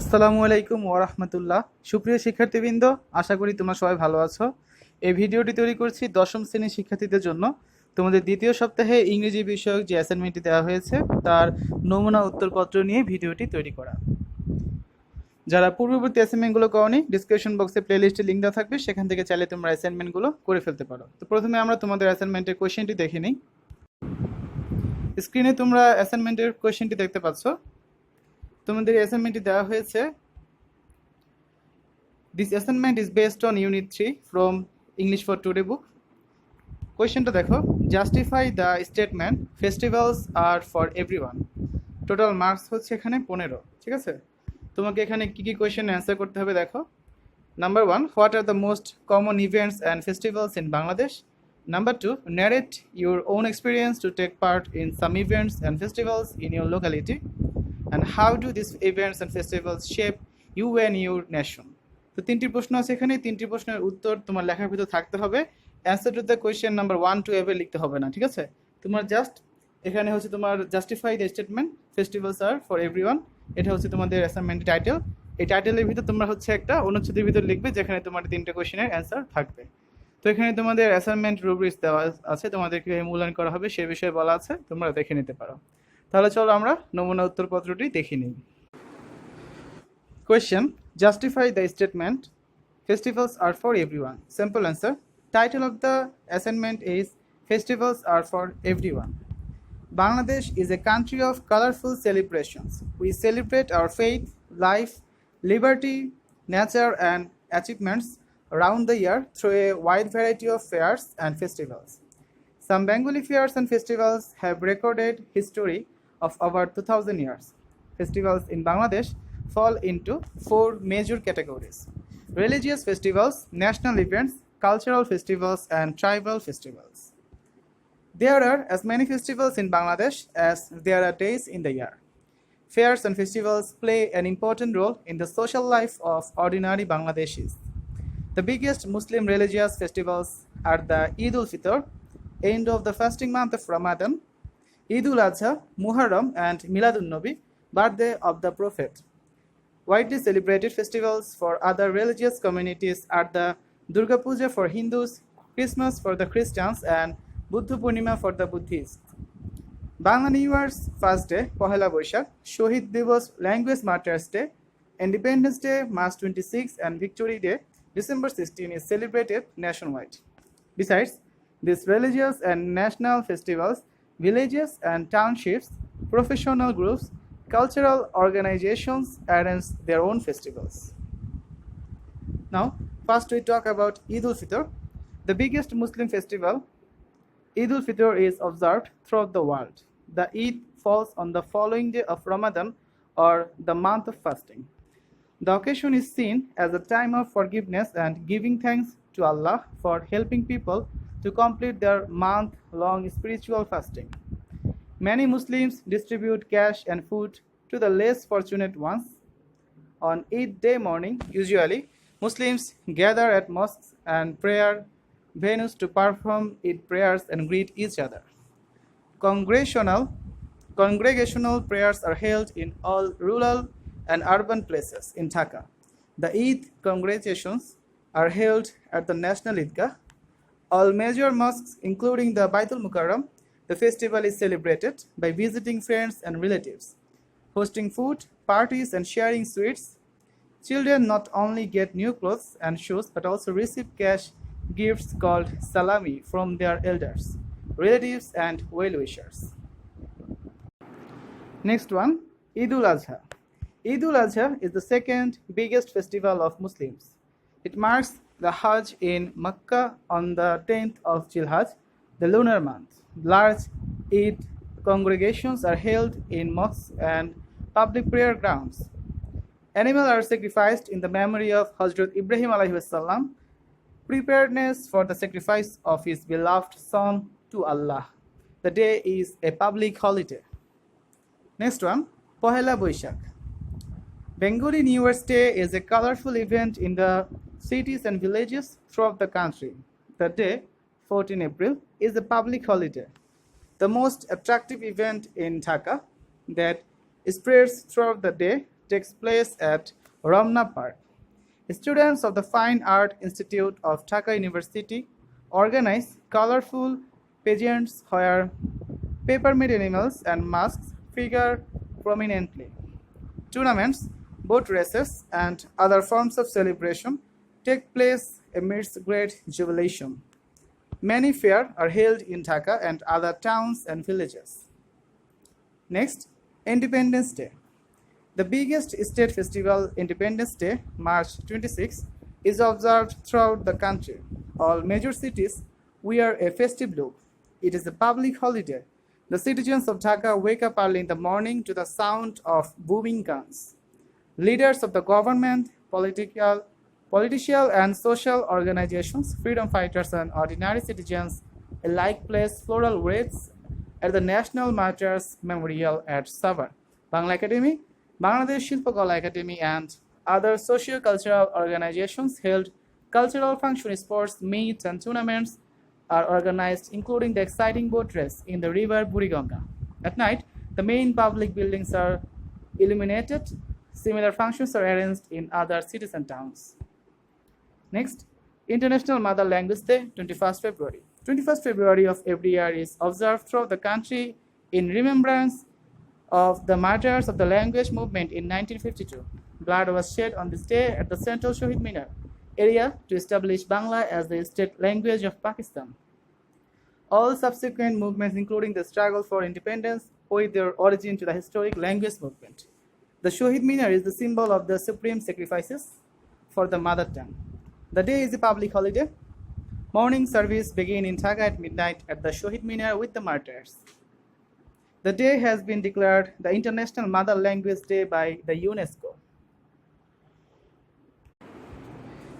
আসসালামু আলাইকুম ওয়া রাহমাতুল্লাহ। সুপ্রিয় শিক্ষার্থীবৃন্দ, আশা করি তোমরা সবাই ভালো আছো। এই ভিডিওটি তৈরি করছি দশম শ্রেণীর শিক্ষার্থীদের জন্য। তোমাদের দ্বিতীয় সপ্তাহে ইংরেজি বিষয়ক যে অ্যাসাইনমেন্টটি দেওয়া হয়েছে তার নমুনা উত্তরপত্র নিয়ে ভিডিওটি তৈরি করা। যারা পূর্ববর্তী অ্যাসাইনমেন্টগুলো করনি, ডিসক্রিপশন বক্সে প্লেলিস্টে লিঙ্ক দেওয়া থাকবে, সেখান থেকে চাইলে তোমরা অ্যাসাইনমেন্টগুলো করে ফেলতে পারো। তো প্রথমে আমরা তোমাদের অ্যাসাইনমেন্টের কোয়েশ্চেনটি দেখে নিই। স্ক্রিনে তোমরা অ্যাসাইনমেন্টের কোয়েশ্চেনটি দেখতে পাচ্ছ। তোমাদের অ্যাসাইনমেন্টটি দেওয়া হয়েছে, this assignment is based on Unit 3 from English for Today book. কোয়েশ্চেনটা দেখো, justify the statement festivals are for everyone. Total marks হচ্ছে এখানে 15। ঠিক আছে, তোমাকে এখানে কী কী কোয়েশ্চেন অ্যান্সার করতে হবে দেখো। Number 1, what are the most common events and festivals in Bangladesh. Number 2, narrate your own experience to take part in some events and festivals in your locality, and how do these events and festivals shape you and your nation. তো তিনটি প্রশ্ন আছে এখানে, তিনটি প্রশ্নের উত্তর তোমার লেখার ভিতর থাকতে হবে। Answer to the question number 1 to এভাবে লিখতে হবে না, ঠিক আছে। তোমার জাস্ট এখানে হচ্ছে তোমার justify the statement festivals are for everyone, এটা হচ্ছে তোমাদের অ্যাসাইনমেন্টের টাইটেল। এই টাইটেলের ভিতর তোমরা হচ্ছে একটা অনুচ্ছেদের ভিতর লিখবে যেখানে তোমার তিনটে কোয়েশ্চেনের অ্যান্সার থাকবে। তো এখানে তোমাদের অ্যাসাইনমেন্ট রুব্রিক্স দেওয়া আছে, তোমাদেরকে মূল্যায়ন করা হবে সে বিষয়ে বলা আছে, তোমরা দেখে নিতে পারো। তাহলে চলো আমরা নমুনা উত্তরপত্রটি দেখে নিই। Question: Justify the statement festivals are for everyone. Simple answer. Title of the assignment is Festivals are for everyone. Bangladesh is a country of colorful celebrations. We celebrate our faith, life, liberty, nature, and achievements around the year through a wide variety of fairs and festivals. Some Bengali fairs and festivals have recorded history of over 2000 years. Festivals in Bangladesh fall into 4 major categories: religious festivals, national events, cultural festivals, and tribal festivals. There are as many festivals in Bangladesh as there are days in the year. Fairs and festivals play an important role in the social life of ordinary Bangladeshis. The biggest Muslim religious festivals are the Eid ul-Fitr, end of the fasting month of Ramadan, Eid ul-Adha, Muharram, and Milad-un-Nabi, birthday of the Prophet. Widely celebrated festivals for other religious communities are the Durga Puja for Hindus, Christmas for the Christians, and Buddha Purnima for the Buddhists. Bangla New Year's first day, Pohela Boishakh, Shohid Divas, Language Martyrs Day, Independence Day, March 26, and Victory Day, December 16, is celebrated nationwide. Besides these religious and national festivals, villages and townships, professional groups, cultural organizations arrange their own festivals. Now, first we talk about Eid ul-Fitr, the biggest Muslim festival. Eid ul-Fitr is observed throughout the world. The Eid falls on the following day of Ramadan, or the month of fasting. The occasion is seen as a time of forgiveness and giving thanks to Allah for helping people to complete their month-long spiritual fasting. Many Muslims distribute cash and food to the less fortunate ones. On Eid day morning, usually, Muslims gather at mosques and prayer venues to perform Eid prayers and greet each other. Congregational prayers are held in all rural and urban places in Dhaka. The Eid congregations are held at the National Eidgah. All major mosques, including the Baitul Mukarram, the festival is celebrated by visiting friends and relatives, hosting food, parties, and sharing sweets. Children not only get new clothes and shoes but also receive cash gifts called salami from their elders, relatives, and well-wishers. Next one, Eid ul-Adha. Eid ul-Adha is the second biggest festival of Muslims. It marks the Hajj in Makkah on the 10th of Dhul-Hajj, the lunar month. Large Eid congregations are held in mosques and public prayer grounds. Animals are sacrificed in the memory of Hazrat Ibrahim alayhi salam. Preparedness for the sacrifice of his beloved son to Allah. The day is a public holiday. Next one, Pohela Boishakh. Bengali New Year's Day is a colorful event in the cities and villages throughout the country. The day, 14 April, is a public holiday. The most attractive event in Dhaka that spreads throughout the day takes place at Ramna Park. Students of the Fine Art Institute of Dhaka University organize colorful pageants where paper-made animals and masks figure prominently. Tournaments, boat races, and other forms of celebration take place amidst great jubilation. Many fairs are held in Dhaka and other towns and villages. Next, Independence Day. The biggest state festival, Independence Day, March 26, is observed throughout the country. All major cities wear a festive look. It is a public holiday. The citizens of Dhaka wake up early in the morning to the sound of booming guns. Leaders of the government, political and social organizations, freedom fighters, and ordinary citizens alike place floral wreaths at the National Martyrs Memorial at Savar. Bangla Academy, Bangladesh Shilpakala Academy, and other socio-cultural organizations held cultural functions, sports, meets, and tournaments are organized, including the exciting boat race in the river Buriganga. At night, the main public buildings are illuminated. Similar functions are arranged in other cities and towns. Next, International Mother Language Day, 21st February. 21st February of every year is observed throughout the country in remembrance of the martyrs of the language movement in 1952. Blood was shed on this day at the Central Shohid Minar area to establish Bangla as the state language of Pakistan. All subsequent movements, including the struggle for independence, owe their origin to the historic language movement. The Shohid Minar is the symbol of the supreme sacrifices for the mother tongue. The day is a public holiday. Morning service begin in Dhaka at midnight at the Shohid Minar with the martyrs. The day has been declared the International Mother Language Day by the UNESCO.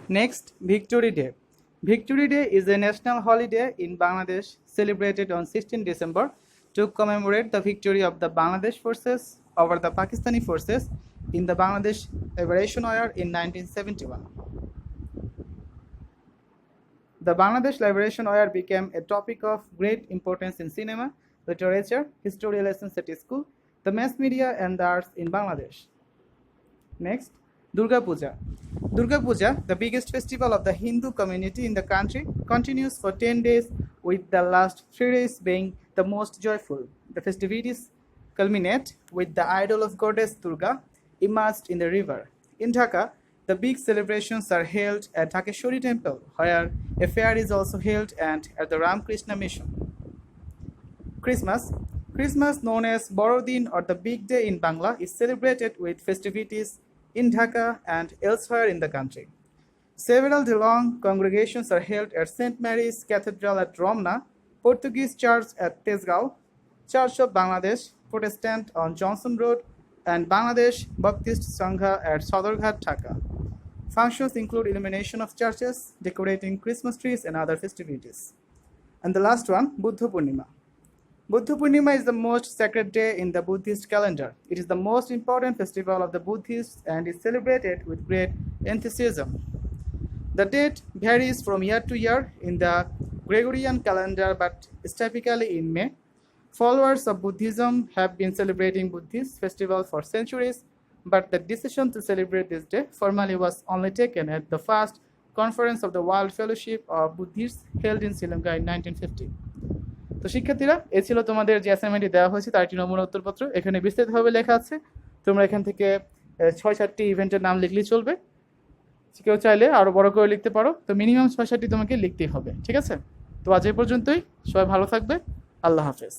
Next, Victory Day. Victory Day is a national holiday in Bangladesh celebrated on 16 December to commemorate the victory of the Bangladesh forces over the Pakistani forces in the Bangladesh Liberation War in 1971. The Bangladesh Liberation War became a topic of great importance in cinema, literature, history lessons at school, the mass media, and the arts in Bangladesh. Next, Durga Puja. Durga Puja, the biggest festival of the Hindu community in the country, continues for 10 days, with the last 3 days being the most joyful. The festivities culminate with the idol of goddess Durga immersed in the river. In Dhaka, the big celebrations are held at Dhakeshwari Temple, where a fair is also held, and at the Ramakrishna Mission. Christmas, known as Borodin or the Big Day in Bangla, is celebrated with festivities in Dhaka and elsewhere in the country. Several day-long congregations are held at St. Mary's Cathedral at Ramna, Portuguese Church at Tesgao, Church of Bangladesh Protestant on Johnson Road, and Bangladesh Baptist Sangha at Sadarghat, Dhaka. Functions include illumination of churches, decorating Christmas trees, and other festivities. And the last one, Buddha Purnima. Buddha Purnima is the most sacred day in the Buddhist calendar. It is the most important festival of the Buddhists and is celebrated with great enthusiasm. The date varies from year to year in the Gregorian calendar, but is typically in May. Followers of Buddhism have been celebrating Buddhist festival for centuries, but the decision to celebrate this day formally was only taken at the first conference of the World Fellowship of Buddhists held in Sri Lanka in 1950. তো শিক্ষার্থীরা, এই ছিল তোমাদের যে অ্যাসাইনমেন্টটি দেওয়া হয়েছে তার একটি নমুনা উত্তরপত্র। এখানে বিস্তারিতভাবে লেখা আছে, তোমরা এখান থেকে 6-7টি ইভেন্টের নাম লিখলেই চলবে। কেউ চাইলে আরও বড় করে লিখতে পারো, তো মিনিমাম 6-7টি তোমাকে লিখতেই হবে, ঠিক আছে? তো আজ এই পর্যন্তই, সবাই ভালো থাকবে, আল্লাহ হাফেজ।